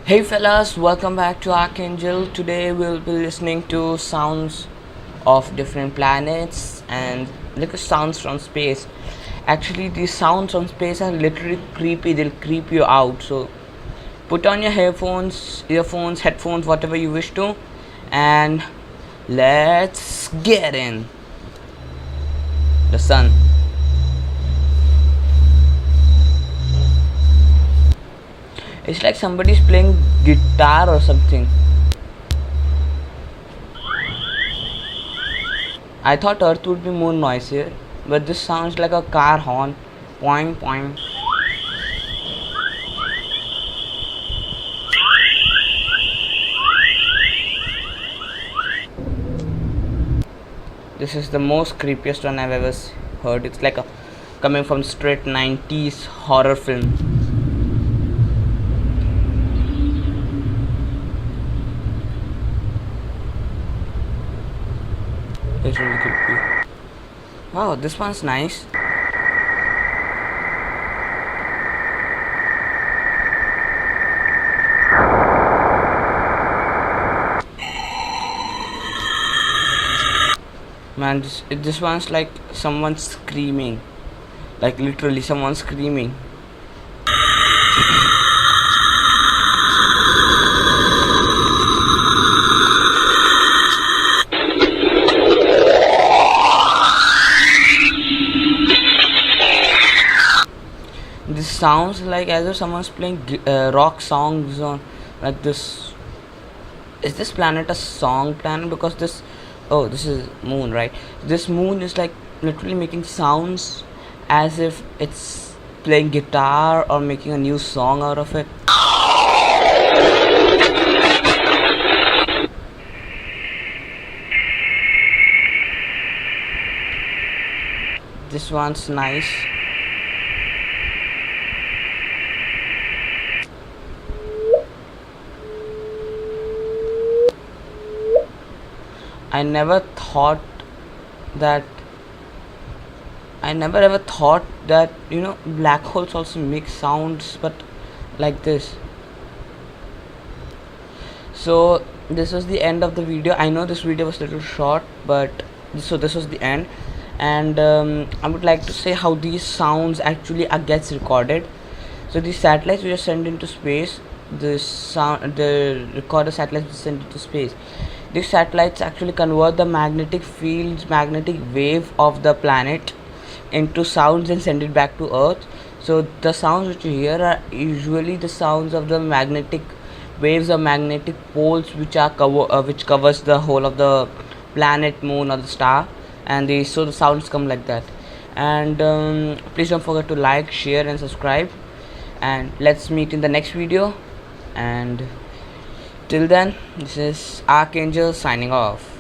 Hey fellas, welcome back to Archangel. Today we'll be listening to sounds of different planets and like sounds from space. Actually, these sounds from space are literally creepy, they'll creep you out. So, put on your headphones, earphones, headphones, whatever you wish to, and let's get in. The sun. It's like somebody's playing guitar or something. I thought Earth would be more noisier, but this sounds like a car horn. Poing poing. This is the most creepiest one I've ever heard. It's like a coming from straight 90s horror film. It's really creepy. Wow, this one's nice. Man, this one's like someone screaming. Like literally someone screaming. This sounds like as if someone's playing rock songs on like this. Is this planet a song planet? Because this is moon, right? This moon is like literally making sounds as if it's playing guitar or making a new song out of it. This one's nice. I never thought that I never ever thought that black holes also make sounds, but like this. So this was the end of the video. I know this video was a little short, but this was the end, and I would like to say how these sounds actually gets recorded. So these satellites we just send into space. The recorder satellites we send into space. These satellites actually convert the magnetic wave of the planet into sounds and send it back to Earth. So the sounds which you hear are usually the sounds of the magnetic waves or magnetic poles which covers the whole of the planet, moon, or the star, and so the sounds come like that. And please don't forget to like, share, and subscribe. And let's meet in the next video. And till then, this is Archangel signing off.